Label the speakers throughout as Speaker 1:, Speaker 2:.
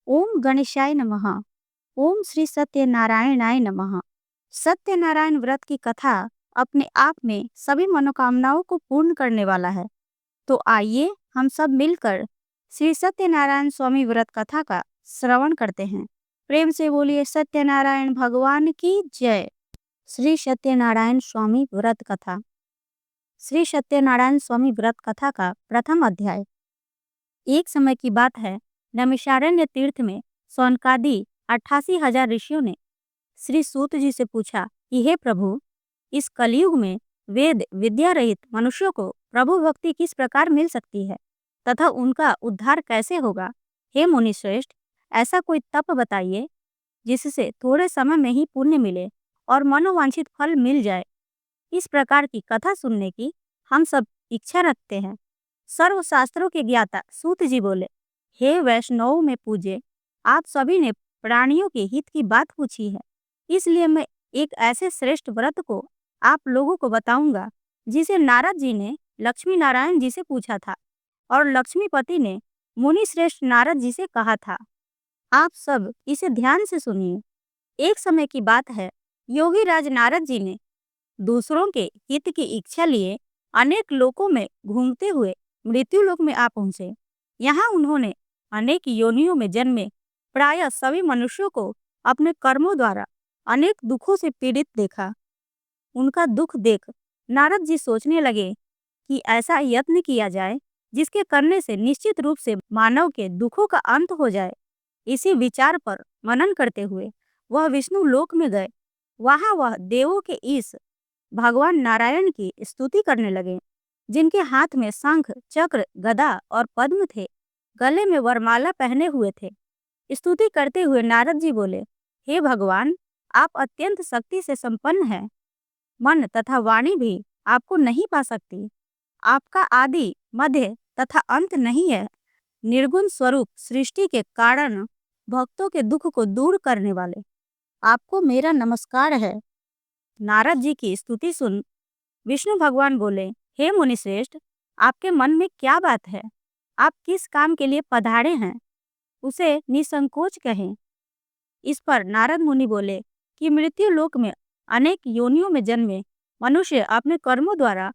Speaker 1: ओम गणेशाय नमः। ओम श्री सत्यनारायणाय नमः। सत्यनारायण व्रत की कथा अपने आप में सभी मनोकामनाओं को पूर्ण करने वाला है। तो आइए हम सब मिलकर श्री सत्यनारायण स्वामी व्रत कथा का श्रवण करते हैं। प्रेम से बोलिए सत्यनारायण भगवान की जय। श्री सत्यनारायण स्वामी व्रत कथा। श्री सत्यनारायण स्वामी व्रत कथा का प्रथम अध्याय। एक समय की बात है, नैमिषारण्य तीर्थ में सौनकादि 88,000 ऋषियों ने श्री सूत जी से पूछा कि हे प्रभु, इस कलयुग में वेद विद्या रहित मनुष्यों को प्रभु भक्ति किस प्रकार मिल सकती है तथा उनका उद्धार कैसे होगा। हे मुनि श्रेष्ठ, ऐसा कोई तप बताइए जिससे थोड़े समय में ही पुण्य मिले और मनोवांछित फल मिल जाए। इस प्रकार की कथा सुनने की हम सब इच्छा रखते हैं। सर्वशास्त्रों के ज्ञाता सूत जी बोले, हे वैष्णव में पूजे, आप सभी ने प्राणियों के हित की बात पूछी है, इसलिए मैं एक ऐसे श्रेष्ठ व्रत को आप लोगों को बताऊंगा जिसे नारद जी ने लक्ष्मी नारायण जी से पूछा था और लक्ष्मीपति ने मुनि श्रेष्ठ नारद जी से कहा था। आप सब इसे ध्यान से सुनिए। एक समय की बात है, योगी राज नारद जी ने दूसरों के हित की इच्छा लिए अनेक लोकों में घूमते हुए मृत्यु लोक में आ पहुंचे। यहाँ उन्होंने अनेक योनियों में जन्मे प्रायः सभी मनुष्यों को अपने कर्मों द्वारा अनेक दुखों से पीड़ित देखा। उनका दुख देख नारद जी सोचने लगे कि ऐसा यत्न किया जाए जिसके करने से निश्चित रूप से मानव के दुखों का अंत हो जाए। इसी विचार पर मनन करते हुए वह विष्णु लोक में गए। वहां वह देवों के ईश भगवान नारायण की स्तुति करने लगे, जिनके हाथ में शंख, चक्र, गदा और पद्म थे, गले में वरमाला पहने हुए थे। स्तुति करते हुए नारद जी बोले, हे भगवान, आप अत्यंत शक्ति से संपन्न हैं। मन तथा वाणी भी आपको नहीं पा सकती। आपका आदि, मध्य तथा अंत नहीं है। निर्गुण स्वरूप सृष्टि के कारण भक्तों के दुख को दूर करने वाले, आपको मेरा नमस्कार है। नारद जी की स्तुति सुन विष्णु भगवान बोले, हे मुनिश्रेष्ठ, आपके मन में क्या बात है? आप किस काम के लिए पधारे हैं, उसे निसंकोच कहें। इस पर नारद मुनि बोले कि मृत्यु लोक में अनेक योनियों में जन्मे मनुष्य अपने कर्मों द्वारा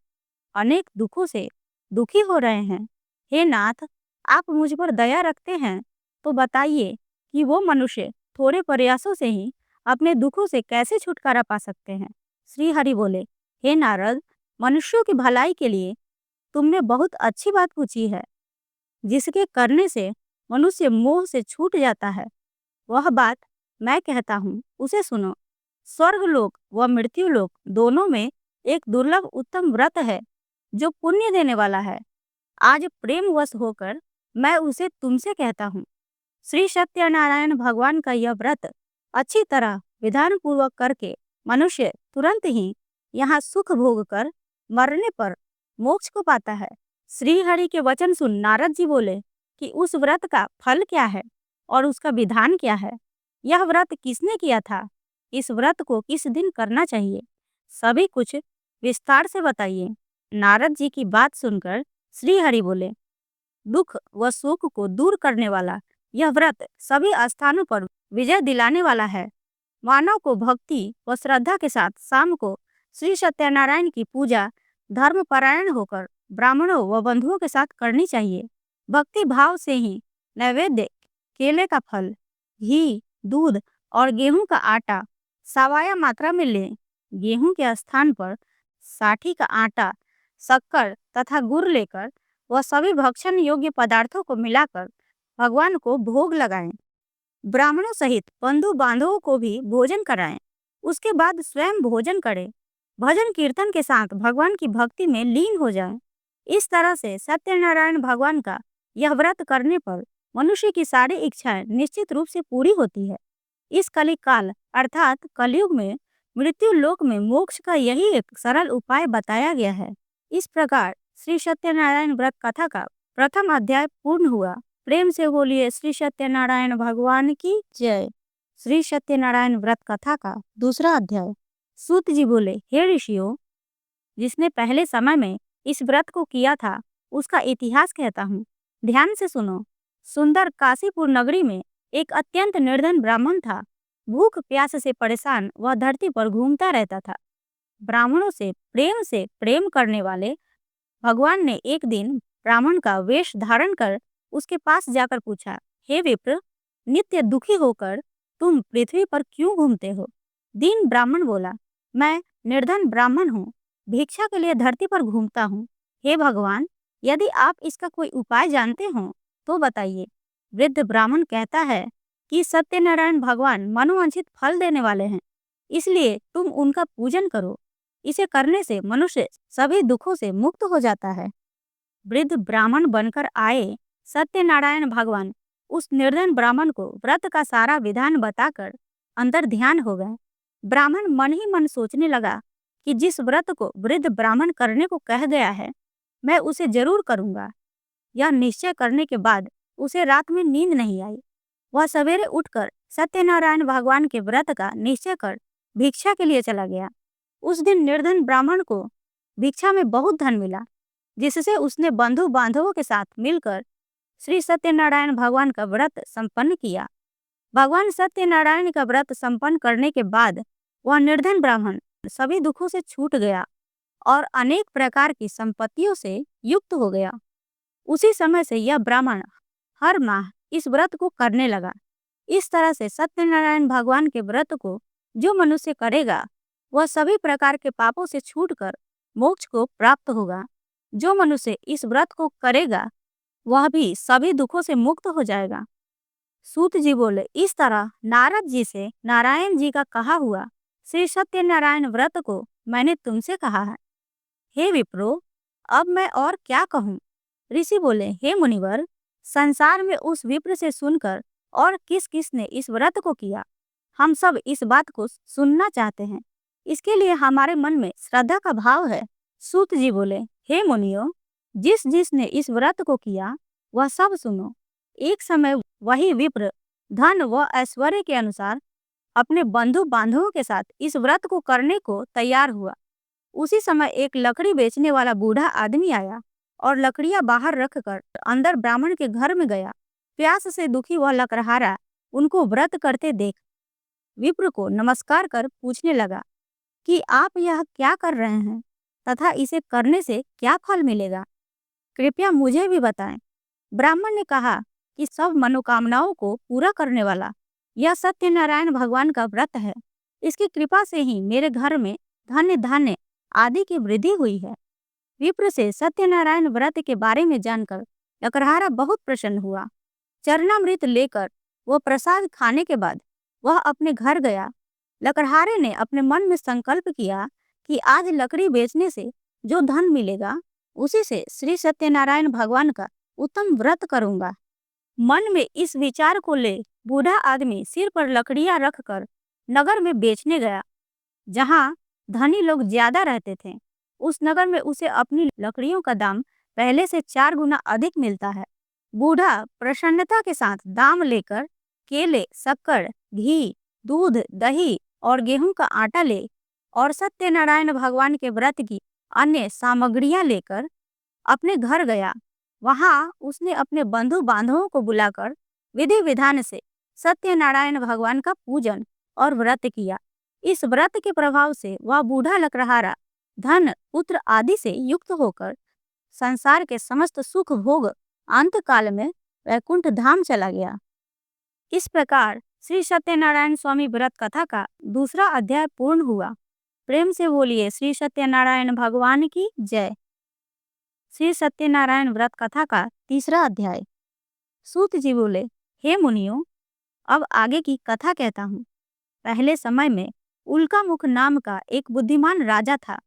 Speaker 1: अनेक दुखों से दुखी हो रहे हैं। हे नाथ, आप मुझ पर दया रखते हैं तो बताइए कि वो मनुष्य थोड़े प्रयासों से ही अपने दुखों से कैसे छुटकारा पा सकते हैं। श्री हरि बोले, हे नारद, मनुष्यों की भलाई के लिए तुमने बहुत अच्छी बात पूछी है। जिसके करने से मनुष्य मोह से छूट जाता है, वह बात मैं कहता हूँ, उसे सुनो। स्वर्ग लोक व मृत्यु लोक दोनों में एक दुर्लभ उत्तम व्रत है जो पुण्य देने वाला है। आज प्रेमवश होकर मैं उसे तुमसे कहता हूँ। श्री सत्यनारायण भगवान का यह व्रत अच्छी तरह विधान पूर्वक करके मनुष्य तुरंत ही यहाँ सुख भोग कर मरने पर मोक्ष को पाता है। श्री हरि के वचन सुन नारद जी बोले कि उस व्रत का फल क्या है और उसका विधान क्या है। यह व्रत किसने किया था? इस व्रत को किस दिन करना चाहिए? सभी कुछ विस्तार से बताइए। नारद जी की बात सुनकर श्री हरि बोले, दुख व सुख को दूर करने वाला यह व्रत सभी स्थानों पर विजय दिलाने वाला है। मानव को भक्ति व श्रद्धा के साथ शाम को श्री सत्यनारायण की पूजा धर्मपरायण होकर ब्राह्मणों व बंधुओं के साथ करनी चाहिए। भक्ति भाव से ही नैवेद्य, केले का फल, घी, दूध और गेहूं का आटा सवाया मात्रा में लें। गेहूं के स्थान पर साठी का आटा, शक्कर तथा गुड़ लेकर वह सभी भक्षण योग्य पदार्थों को मिलाकर भगवान को भोग लगाएं। ब्राह्मणों सहित बंधु बांधवों को भी भोजन कराएं। उसके बाद स्वयं भोजन करें। भजन कीर्तन के साथ भगवान की भक्ति में लीन हो जाएं। इस तरह से सत्यनारायण भगवान का यह व्रत करने पर मनुष्य की सारी इच्छाएं निश्चित रूप से पूरी होती है। इस कलिक काल अर्थात कलयुग में मृत्यु लोक में मोक्ष का यही एक सरल उपाय बताया गया है। इस प्रकार श्री सत्यनारायण व्रत कथा का प्रथम अध्याय पूर्ण हुआ। प्रेम से बोलिए श्री सत्यनारायण भगवान की जय। श्री सत्यनारायण व्रत कथा का दूसरा अध्याय। सूत जी बोले, हे ऋषियों, जिसने पहले समय में इस व्रत को किया था उसका इतिहास कहता हूँ, ध्यान से सुनो। सुंदर काशीपुर नगरी में एक अत्यंत निर्धन ब्राह्मण था। भूख प्यास से परेशान वह धरती पर घूमता रहता था। ब्राह्मणों से प्रेम करने वाले भगवान ने एक दिन ब्राह्मण का वेश धारण कर उसके पास जाकर पूछा, हे विप्र, नित्य दुखी होकर तुम पृथ्वी पर क्यों घूमते हो? दीन ब्राह्मण बोला, मैं निर्धन ब्राह्मण हूँ, भिक्षा के लिए धरती पर घूमता हूँ। हे भगवान, यदि आप इसका कोई उपाय जानते हो तो बताइए। वृद्ध ब्राह्मण कहता है कि सत्यनारायण भगवान मनोवांछित फल देने वाले हैं, इसलिए तुम उनका पूजन करो। इसे करने से मनुष्य सभी दुखों से मुक्त हो जाता है। वृद्ध ब्राह्मण बनकर आए सत्यनारायण भगवान उस निर्धन ब्राह्मण को व्रत का सारा विधान बताकर अंदर ध्यान हो गए। ब्राह्मण मन ही मन सोचने लगा कि जिस व्रत को वृद्ध ब्राह्मण करने को कह गया है, मैं उसे जरूर करूंगा। यह निश्चय करने के बाद उसे रात में नींद नहीं आई। वह सवेरे उठकर सत्यनारायण भगवान के व्रत का निश्चय कर भिक्षा के लिए चला गया। उस दिन निर्धन ब्राह्मण को भिक्षा में बहुत धन मिला, जिससे उसने बंधु बांधवों के साथ मिलकर श्री सत्यनारायण भगवान का व्रत संपन्न किया। भगवान सत्यनारायण का व्रत संपन्न करने के बाद वह निर्धन ब्राह्मण सभी दुखों से छूट गया और अनेक प्रकार की संपत्तियों से युक्त हो गया। उसी समय से यह ब्राह्मण हर माह इस व्रत को करने लगा। इस तरह से सत्यनारायण भगवान के व्रत को जो मनुष्य करेगा वह सभी प्रकार के पापों से छूटकर मोक्ष को प्राप्त होगा। जो मनुष्य इस व्रत को करेगा वह भी सभी दुखों से मुक्त हो जाएगा। सूत जी बोले, इस तरह नारद जी से नारायण जी का कहा हुआ श्री सत्यनारायण व्रत को मैंने तुमसे कहा है। हे विप्रो, अब मैं और क्या कहूँ? ऋषि बोले, हे मुनिवर, संसार में उस विप्र से सुनकर और किस किस ने इस व्रत को किया, हम सब इस बात को सुनना चाहते हैं। इसके लिए हमारे मन में श्रद्धा का भाव है। सूत जी बोले, हे मुनियो, जिस जिसने इस व्रत को किया वह सब सुनो। एक समय वही विप्र धन व ऐश्वर्य के अनुसार अपने बंधु बांधवों के साथ इस व्रत को करने को तैयार हुआ। उसी समय एक लकड़ी बेचने वाला बूढ़ा आदमी आया और लकड़ियां बाहर रखकर अंदर ब्राह्मण के घर में गया। प्यास से दुखी वह लकड़हारा उनको व्रत करते देख विप्र को नमस्कार कर पूछने लगा कि आप यह क्या कर रहे हैं तथा इसे करने से क्या फल मिलेगा, कृपया मुझे भी बताएं। ब्राह्मण ने कहा कि सब मनोकामनाओं को पूरा करने वाला यह सत्यनारायण भगवान का व्रत है। इसकी कृपा से ही मेरे घर में धन्य धान्य आदि की वृद्धि हुई है। विप्र से सत्यनारायण व्रत के बारे में जानकर लकड़हारा बहुत प्रसन्न हुआ। चरणामृत लेकर वो प्रसाद खाने के बाद वह अपने घर गया। लकड़हारे ने अपने मन में संकल्प किया कि आज लकड़ी बेचने से जो धन मिलेगा उसी से श्री सत्यनारायण भगवान का उत्तम व्रत करूंगा। मन में इस विचार को ले बूढ़ा आदमी सिर पर लकड़ियां रखकर नगर में बेचने गया। जहां धनी लोग ज्यादा रहते थे, उस नगर में उसे अपनी लकड़ियों का दाम पहले से 4 गुना अधिक मिलता है। बूढ़ा प्रसन्नता के साथ दाम लेकर केले, शक्कर, घी, दूध, दही और गेहूं का आटा ले और सत्यनारायण भगवान के व्रत की अन्य सामग्रियां लेकर अपने घर गया। वहां उसने अपने बंधु बांधवों को बुलाकर विधि विधान से सत्यनारायण भगवान का पूजन और व्रत किया। इस व्रत के प्रभाव से वह बूढ़ा लकड़हारा धन, पुत्र आदि से युक्त होकर संसार के समस्त सुख भोग अंत काल में वैकुंठ धाम चला गया। इस प्रकार श्री सत्यनारायण स्वामी व्रत कथा का दूसरा अध्याय पूर्ण हुआ। प्रेम से बोलिए श्री सत्यनारायण भगवान की जय। श्री सत्यनारायण व्रत कथा का तीसरा अध्याय। सूत जी बोले, हे मुनियों, अब आगे की कथा कहता हूँ। पहले समय में उल्कामुख नाम का एक बुद्धिमान राजा था।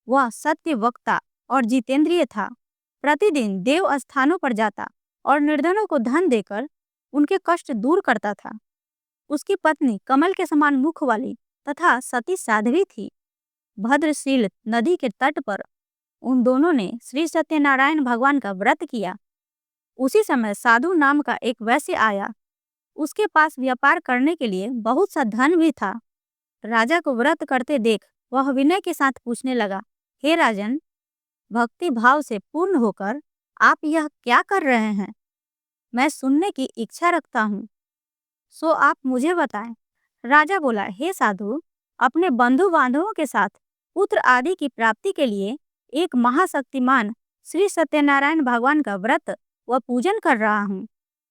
Speaker 1: वह सत्य वक्ता और जितेंद्रिय था। प्रतिदिन देव स्थानों पर जाता और निर्धनों को धन देकर उनके कष्ट दूर करता था। उसकी पत्नी कमल के समान मुख वाली तथा सती साध्वी थी। भद्रशील नदी के तट पर उन दोनों ने श्री सत्यनारायण भगवान का व्रत किया। उसी समय साधु नाम का एक वैश्य आया। उसके पास व्यापार करने के लिए बहुत सा धन भी था। राजा को व्रत करते देख वह विनय के साथ पूछने लगा, हे राजन, भक्ति भाव से पूर्ण होकर आप यह क्या कर रहे हैं? मैं सुनने की इच्छा रखता हूँ। सो आप मुझे बताएं। राजा बोला, हे साधु, अपने बंधु बांधवों के साथ पुत्र आदि की प्राप्ति के लिए एक महाशक्तिमान श्री सत्यनारायण भगवान का व्रत व पूजन कर रहा हूँ।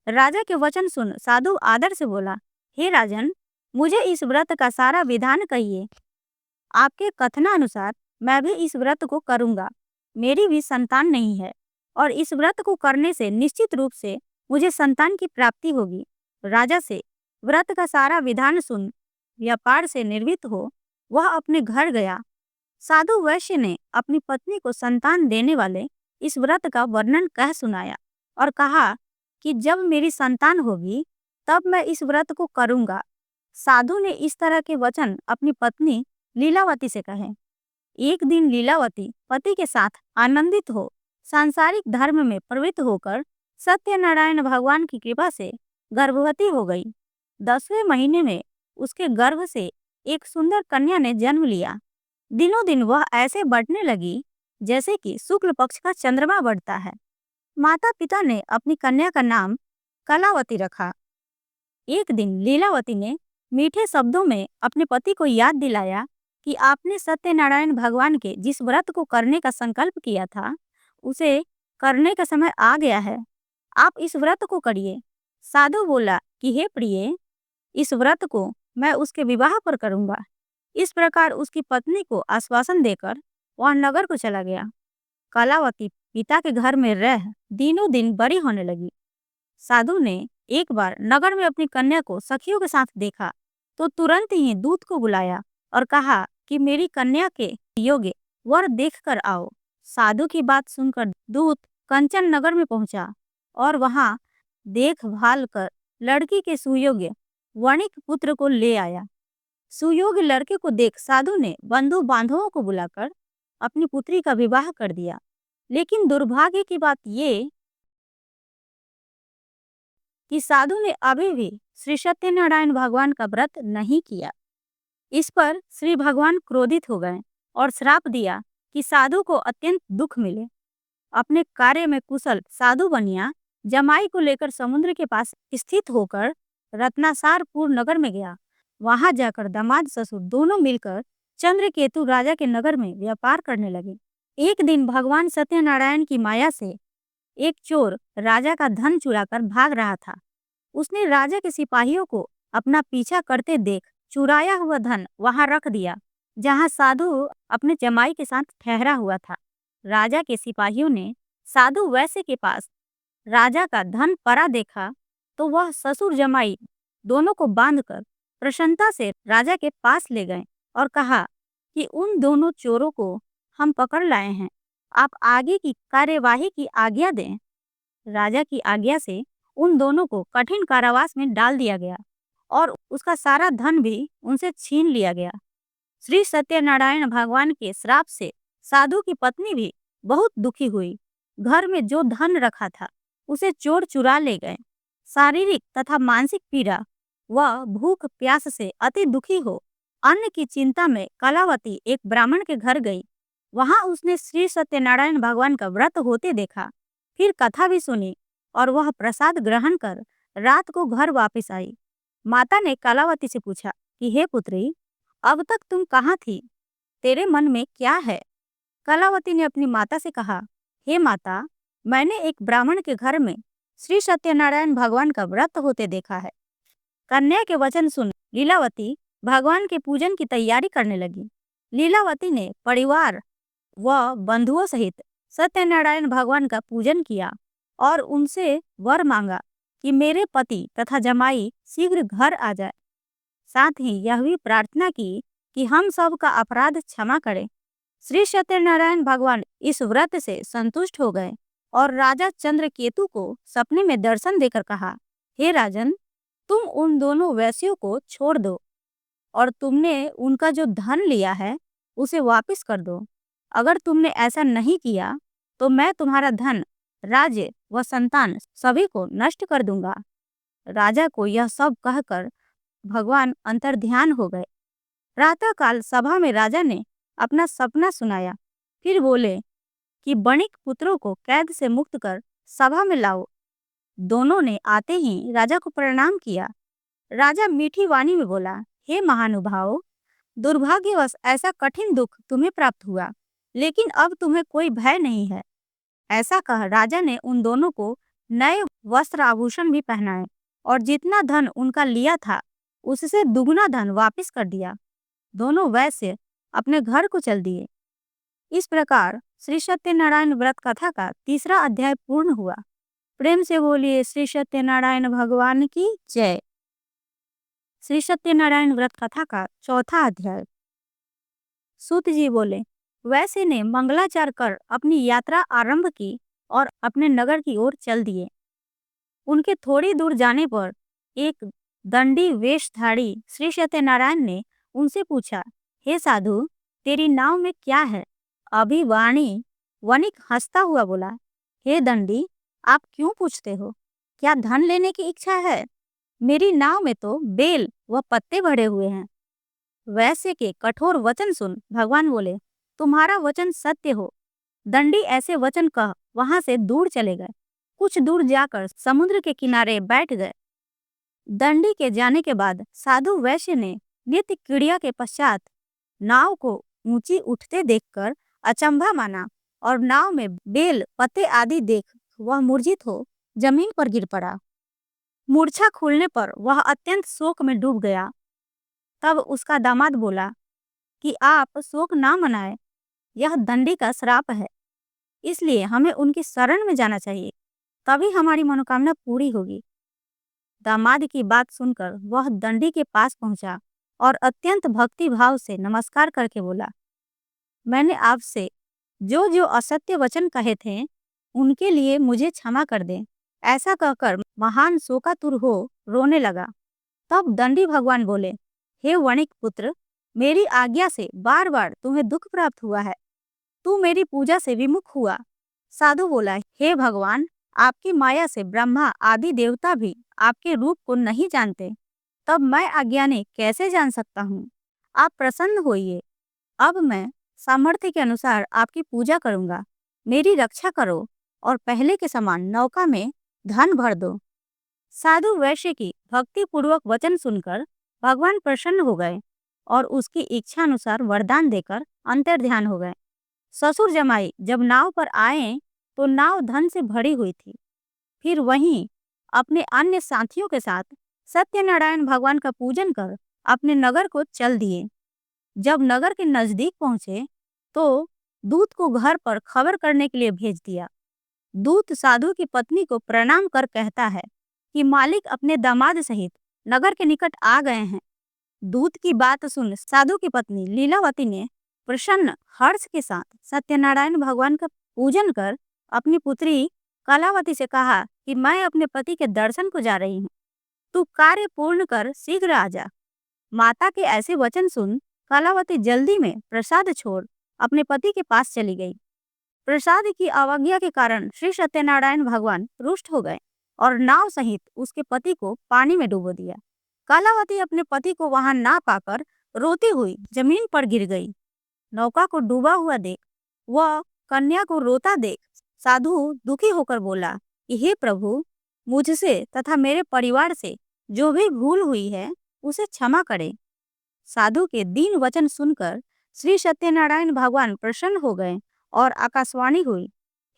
Speaker 1: राजा के वचन सुन साधु आदर से बोला, हे राजन, मुझे इस व्रत का सारा विधान कहिए। आपके कथनानुसार मैं भी इस व्रत को करूंगा। मेरी भी संतान नहीं है और इस व्रत को करने से निश्चित रूप से मुझे संतान की प्राप्ति होगी। राजा से व्रत का सारा विधान सुन व्यापार से निर्वृत्त हो वह अपने घर गया। साधु वैश्य ने अपनी पत्नी को संतान देने वाले इस व्रत का वर्णन कह सुनाया और कहा कि जब मेरी संतान होगी तब मैं इस व्रत को करूंगा। साधु ने इस तरह के वचन अपनी पत्नी लीलावती से कहे। एक दिन लीलावती पति के साथ आनंदित हो सांसारिक धर्म में प्रवृत्त होकर सत्यनारायण भगवान की कृपा से गर्भवती हो गई। 10वें महीने में उसके गर्भ से एक सुंदर कन्या ने जन्म लिया। दिनों दिन वह ऐसे बढ़ने लगी जैसे कि शुक्ल पक्ष का चंद्रमा बढ़ता है। माता पिता ने अपनी कन्या का नाम कलावती रखा। एक दिन लीलावती ने मीठे शब्दों में अपने पति को याद दिलाया कि आपने सत्यनारायण भगवान के जिस व्रत को करने का संकल्प किया था उसे करने का समय आ गया है। आप इस व्रत को करिए। साधु बोला कि हे प्रिय, इस व्रत को मैं उसके विवाह पर करूंगा। इस प्रकार उसकी पत्नी को आश्वासन देकर वह नगर को चला गया। कलावती पिता के घर में रह दिनों दिन बड़ी होने लगी। साधु ने एक बार नगर में अपनी कन्या को सखियों के साथ देखा तो तुरंत ही दूत को बुलाया और कहा कि मेरी कन्या के योग्य वर देखकर आओ। साधु की बात सुनकर दूत कंचन नगर में पहुंचा और वहां देखभाल कर लड़की के सुयोग्य वणिक पुत्र को ले आया। सुयोग्य लड़के को देख साधु ने बंधु बांधवों को बुलाकर अपनी पुत्री का विवाह कर दिया। लेकिन दुर्भाग्य की बात ये कि साधु ने अभी भी श्री सत्यनारायण भगवान का व्रत नहीं किया। इस पर श्री भगवान क्रोधित हो गए और श्राप दिया कि साधु को अत्यंत दुख मिले। अपने कार्य में कुशल साधु बनिया जमाई को लेकर समुद्र के पास स्थित होकर रत्नासारपुर नगर में गया। वहां जाकर दामाद ससुर दोनों मिलकर चंद्रकेतु राजा के नगर में व्यापार करने लगे। एक दिन भगवान सत्यनारायण की माया से एक चोर राजा का धन चुराकर भाग रहा था। उसने राजा के सिपाहियों को अपना पीछा करते देख चुराया हुआ धन वहां रख दिया जहां साधु अपने जमाई के साथ ठहरा हुआ था। राजा के सिपाहियों ने साधु वैश्य के पास राजा का धन पड़ा देखा तो वह ससुर जमाई दोनों को बांधकर प्रसन्नता से राजा के पास ले गए और कहा कि उन दोनों चोरों को हम पकड़ लाए हैं, आप आगे की कार्यवाही की आज्ञा दें। राजा की आज्ञा से उन दोनों को कठिन कारावास में डाल दिया गया और उसका सारा धन भी उनसे छीन लिया गया। श्री सत्यनारायण भगवान के श्राप से साधु की पत्नी भी बहुत दुखी हुई। घर में जो धन रखा था उसे चोर चुरा ले गए। शारीरिक तथा मानसिक पीड़ा व भूख प्यास से अति दुखी हो अन्न की चिंता में कलावती एक ब्राह्मण के घर गई। वहां उसने श्री सत्यनारायण भगवान का व्रत होते देखा, फिर कथा भी सुनी और वह प्रसाद ग्रहण कर रात को घर वापस आई। माता ने कलावती से पूछा कि हे पुत्री, अब तक तुम कहाँ थी? तेरे मन में क्या है? कलावती ने अपनी माता से कहा, हे माता, मैंने एक ब्राह्मण के घर में श्री सत्यनारायण भगवान का व्रत होते देखा है। कन्या के वचन सुन लीलावती भगवान के पूजन की तैयारी करने लगी। लीलावती ने परिवार व बंधुओं सहित सत्यनारायण भगवान का पूजन किया और उनसे वर मांगा कि मेरे पति तथा जमाई शीघ्र घर आ जाए। साथ ही यह भी प्रार्थना की कि हम सब का अपराध क्षमा करें। श्री सत्यनारायण भगवान इस व्रत से संतुष्ट हो गए और राजा चंद्रकेतु को सपने में दर्शन देकर कहा, हे राजन, तुम उन दोनों वैश्यों को छोड़ दो और तुमने उनका जो धन लिया है उसे वापस कर दो। अगर तुमने ऐसा नहीं किया तो मैं तुम्हारा धन, राज्य व संतान सभी को नष्ट कर दूंगा। राजा को यह सब कहकर भगवान अंतर्ध्यान हो गए। प्रातःकाल सभा में राजा ने अपना सपना सुनाया, फिर बोले कि बणिक पुत्रों को कैद से मुक्त कर सभा में लाओ। दोनों ने आते ही राजा को प्रणाम किया। राजा मीठी वाणी में बोला, हे महानुभाव, दुर्भाग्यवश ऐसा कठिन दुख तुम्हें प्राप्त हुआ, लेकिन अब तुम्हें कोई भय नहीं है। ऐसा कह राजा ने उन दोनों को नए वस्त्र आभूषण भी पहनाए और जितना धन उनका लिया था उससे दुगना धन वापस कर दिया। दोनों वैश्य अपने घर को चल दिए। इस प्रकार श्री सत्यनारायण व्रत कथा का तीसरा अध्याय पूर्ण हुआ। प्रेम से बोलिए श्री सत्यनारायण भगवान की जय। श्री सत्यनारायण व्रत कथा का चौथा अध्याय। सूत जी बोले, वैश्य ने मंगलाचार कर अपनी यात्रा आरंभ की और अपने नगर की ओर चल दिए। उनके थोड़ी दूर जाने पर एक दंडी वेशधारी श्री सत्यनारायण ने उनसे पूछा, हे साधु, तेरी नाव में क्या है? अभिवाणी वणिक हंसता हुआ बोला, हे दंडी, आप क्यों पूछते हो? क्या धन लेने की इच्छा है? मेरी नाव में तो बेल व पत्ते भरे हुए हैं। वैश्य के कठोर वचन सुन भगवान बोले, तुम्हारा वचन सत्य हो। दंडी ऐसे वचन कह वहां से दूर चले गए। कुछ दूर जाकर समुद्र के किनारे बैठ गए। दंडी के जाने के बाद साधु वैश्य ने नित्य क्रिया के पश्चात नाव को ऊंची उठते देखकर अचंभा माना और नाव में बेल पत्ते आदि देख वह मूर्छित हो जमीन पर गिर पड़ा। मूर्छा खुलने पर वह अत्यंत शोक में डूब गया। तब उसका दामाद बोला कि आप शोक ना मनाएं, यह दंडी का श्राप है, इसलिए हमें उनकी शरण में जाना चाहिए, तभी हमारी मनोकामना पूरी होगी। दामाद की बात सुनकर वह दंडी के पास पहुंचा और अत्यंत भक्ति भाव से नमस्कार करके बोला, मैंने आपसे जो जो असत्य वचन कहे थे उनके लिए मुझे क्षमा कर दें। ऐसा कहकर महान शोकातुर हो रोने लगा। तब दंडी भगवान बोले, हे वणिक पुत्र, मेरी आज्ञा से बार बार तुम्हें दुख प्राप्त हुआ है। तू मेरी पूजा से विमुख हुआ। साधु बोला, हे भगवान, आपकी माया से ब्रह्मा आदि देवता भी आपके रूप को नहीं जानते, तब मैं अज्ञानी कैसे जान सकता हूँ? आप प्रसन्न होइए। अब मैं सामर्थ्य के अनुसार आपकी पूजा करूँगा। मेरी रक्षा करो और पहले के समान नौका में धन भर दो। साधु वैश्य की भक्ति पूर्वक वचन सुनकर भगवान प्रसन्न हो गए और उसकी इच्छा अनुसार वरदान देकर अंतर्ध्यान हो गए। ससुर जमाई जब नाव पर आए तो नाव धन से भरी हुई थी। फिर वहीं अपने अन्य साथियों के साथ सत्यनारायण भगवान का पूजन कर अपने नगर को चल दिए। जब नगर के नजदीक पहुंचे तो दूत को घर पर खबर करने के लिए भेज दिया। दूत साधु की पत्नी को प्रणाम कर कहता है कि मालिक अपने दामाद सहित नगर के निकट आ गए हैं। दूत की बात सुन साधु की पत्नी लीलावती ने प्रसन्न हर्ष के साथ सत्यनारायण भगवान का पूजन कर अपनी पुत्री कलावती से कहा कि मैं अपने पति के दर्शन को जा रही हूँ, तू कार्य पूर्ण कर शीघ्र आ जा। माता के ऐसे वचन सुन कलावती जल्दी में प्रसाद छोड़ अपने पति के पास चली गई। प्रसाद की अवज्ञा के कारण श्री सत्यनारायण भगवान रुष्ट हो गए और नाव सहित उसके पति को पानी में डुबो दिया। कलावती अपने पति को वहां ना पाकर रोती हुई जमीन पर गिर गई। नौका को डूबा हुआ देख वह कन्या को रोता देख साधु दुखी होकर बोला कि हे प्रभु, मुझसे तथा मेरे परिवार से जो भी भूल हुई है उसे क्षमा करें। साधु के दीन वचन सुनकर श्री सत्यनारायण भगवान प्रसन्न हो गए और आकाशवाणी हुई,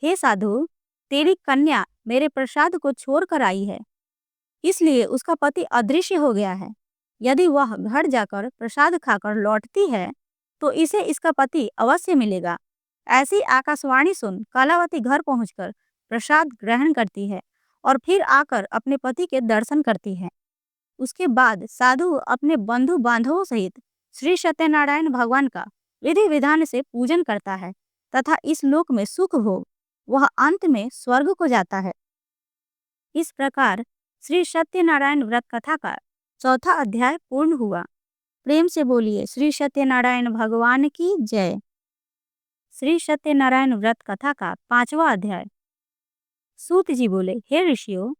Speaker 1: हे साधु, तेरी कन्या मेरे प्रसाद को छोड़ कर आई है, इसलिए उसका पति अदृश्य हो गया है। यदि वह घर जाकर प्रसाद खाकर लौटती है तो इसे इसका पति अवश्य मिलेगा। ऐसी आकाशवाणी सुन कलावती घर पहुंचकर प्रसाद ग्रहण करती है और फिर आकर अपने पति के दर्शन करती है। उसके बाद साधु अपने बंधु बांधवों सहित श्री सत्यनारायण भगवान का विधि विधान से पूजन करता है तथा इस लोक में सुख भोग वह अंत में स्वर्ग को जाता है। इस प्रकार श्री सत्यनारायण व्रत कथा का चौथा अध्याय पूर्ण हुआ। प्रेम से बोलिए श्री सत्यनारायण भगवान की जय। श्री सत्यनारायण व्रत कथा का पांचवा अध्याय। सूत जी बोले, हे ऋषियों,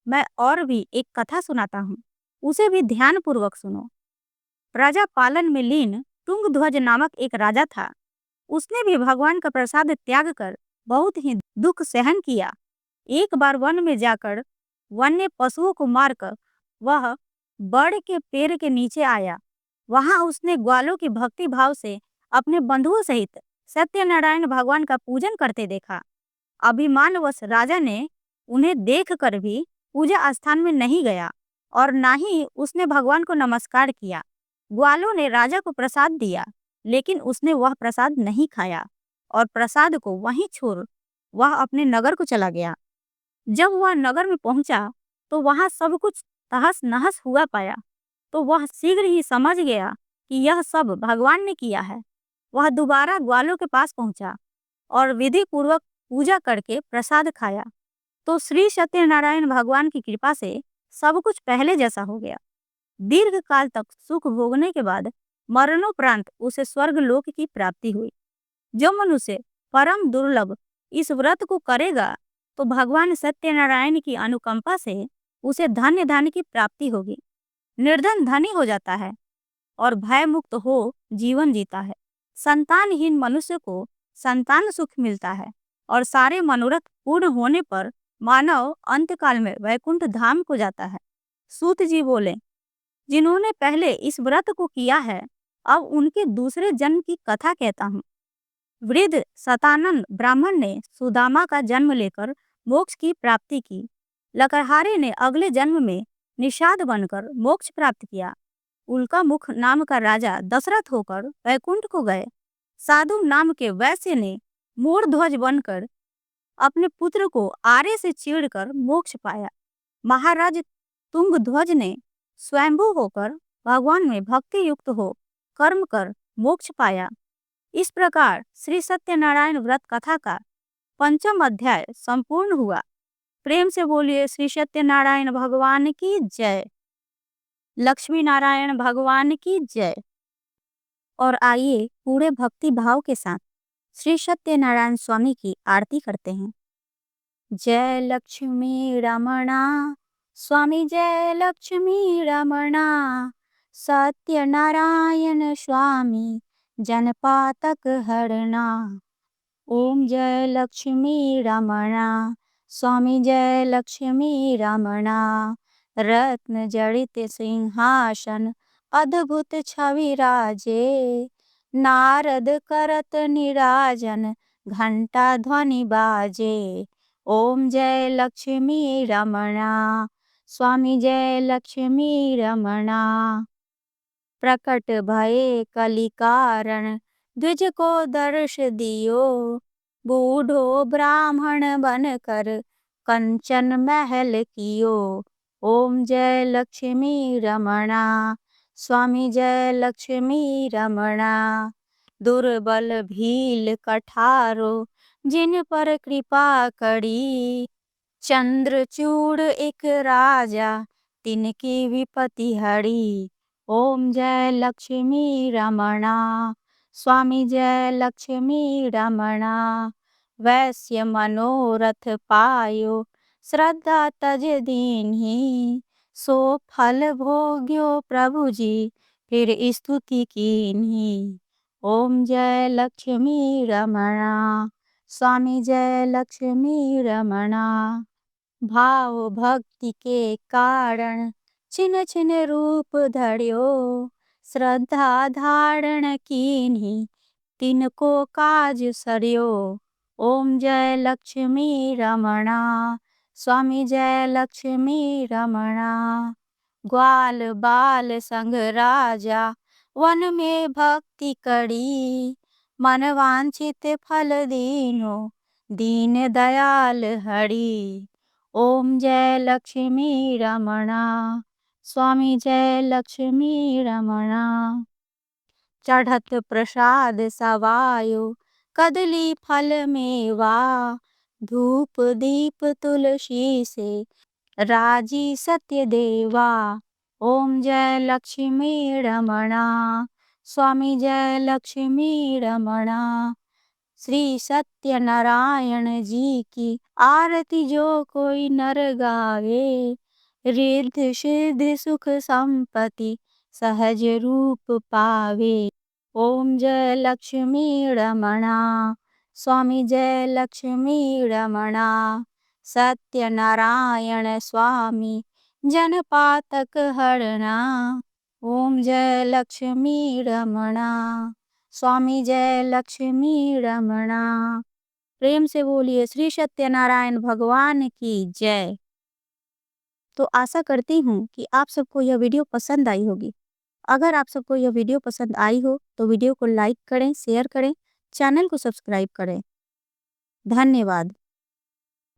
Speaker 1: मैं और भी एक कथा सुनाता हूँ, उसे भी ध्यान पूर्वक सुनो। प्रजा पालन में लीन तुंगध्वज नामक एक राजा था। उसने भी भगवान का प्रसाद त्याग कर बहुत ही दुख सहन किया। एक बार वन में जाकर वन्य पशुओं को मारकर वह बड़ के पेड़ के नीचे आया। वहां उसने ग्वालों की भक्ति भाव से अपने बंधुओं सहित सत्यनारायण भगवान का पूजन करते देखा। अभिमानवश राजा ने उन्हें देखकर भी पूजा स्थान में नहीं गया और ना ही उसने भगवान को नमस्कार किया। ग्वालों ने राजा को प्रसाद दिया, लेकिन उसने वह प्रसाद नहीं खाया और प्रसाद को वहीं छोड़ वह अपने नगर को चला गया। जब वह नगर में पहुंचा तो वहां सब कुछ तहस नहस हुआ पाया, तो वह शीघ्र ही समझ गया कि यह सब भगवान ने किया है। वह दोबारा ग्वालों के पास पहुंचा और विधि पूर्वक पूजा करके प्रसाद खाया, तो श्री सत्यनारायण भगवान की कृपा से सब कुछ पहले जैसा हो गया। दीर्घ काल तक सुख भोगने के बाद मरणोपरांत उसे स्वर्ग लोक की प्राप्ति हुई। जो मनुष्य परम दुर्लभ इस व्रत को करेगा, तो भगवान सत्यनारायण की अनुकंपा से उसे धन्य धन की प्राप्ति होगी। निर्धन धनी हो जाता है और भय मुक्त हो जीवन जीता है। संतानहीन मनुष्य को संतान सुख मिलता है और सारे मनोरथ पूर्ण होने पर मानव अंतकाल में वैकुंठ धाम को जाता है। सूत जी बोले, जिन्होंने पहले इस व्रत को किया है, अब उनके दूसरे जन्म की कथा कहता हूँ। वृद्ध सतानंद ब्राह्मण ने सुदामा का जन्म लेकर मोक्ष की प्राप्ति की। लकड़हारे ने अगले जन्म में निषाद बनकर मोक्ष प्राप्त किया। उल्का मुख नाम का राजा दशरथ होकर वैकुंठ को गए। साधु नाम के वैश्य ने मोर ध्वज बनकर अपने पुत्र को आरे से चीरकर मोक्ष पाया। महाराज तुंग ध्वज ने स्वयंभू होकर भगवान में भक्ति युक्त हो कर्म कर मोक्ष पाया। इस प्रकार श्री सत्यनारायण व्रत कथा का 5वां अध्याय संपूर्ण हुआ। प्रेम से बोलिए श्री सत्यनारायण भगवान की जय। लक्ष्मी नारायण भगवान की जय। और आइए पूरे भक्ति भाव के साथ श्री सत्यनारायण स्वामी की आरती करते हैं। जय लक्ष्मी रमणा स्वामी, जय लक्ष्मी रमणा। सत्यनारायण स्वामी जनपातक हरणा। ओम जय लक्ष्मी रमणा स्वामी, जय लक्ष्मी रमणा। रत्न जड़ित सिंहासन अद्भुत छवि राजे। नारद करत निराजन घंटा ध्वनि बाजे। ओम जय लक्ष्मी रमणा स्वामी, जय लक्ष्मी रमणा। प्रकट भये कलि कारण द्विज को दर्श दियो। बूढ़ो ब्राह्मण बनकर कंचन महल कियो। ओम जय लक्ष्मी रमणा स्वामी, जय लक्ष्मी रमणा। दुर्बल भील कठारो जिन पर कृपा करी। चंद्रचूड़ एक राजा तिनकी विपत्ति हरी। ओम जय लक्ष्मी रमणा स्वामी, जय लक्ष्मी रमणा। वैश्य मनोरथ पायो श्रद्धा तज दीन्ही। सो फल भोग्यो प्रभु जी फिर स्तुति कीन्ही। ओम जय लक्ष्मी रमणा स्वामी, जय लक्ष्मी रमणा। भाव भक्ति के कारण छिन छिन रूप धर्यो। श्रद्धा धारण कीन्ही तिनको काज सर्यो। ओम जय लक्ष्मी रमणा स्वामी, जय लक्ष्मी रमणा। ग्वाल बाल संग राजा वन में भक्ति करी। मन वांछित फल दीनो दीन दयाल हरि। ओम जय लक्ष्मी रमणा स्वामी, जय लक्ष्मी रमणा। चढ़त प्रसाद सवायो कदली फल मेवा। धूप दीप तुलसी से राजी सत्य देवा। ओम जय लक्ष्मी रमणा स्वामी, जय लक्ष्मी रमणा। श्री सत्यनारायण जी की आरती जो कोई नर गावे। रिद्धि सिद्धि सुख संपत्ति सहज रूप पावे। ओम जय लक्ष्मी रमणा स्वामी, जय लक्ष्मी रमणा। सत्यनारायण स्वामी जन पातक हरना। ओम जय लक्ष्मी रमणा। स्वामी जय लक्ष्मी रमणा। प्रेम से बोलिए श्री सत्यनारायण भगवान की जय। तो आशा करती हूँ कि आप सबको यह वीडियो पसंद आई होगी। अगर आप सबको यह वीडियो पसंद आई हो तो वीडियो को लाइक करें, शेयर करें, चैनल को सब्सक्राइब करें। धन्यवाद।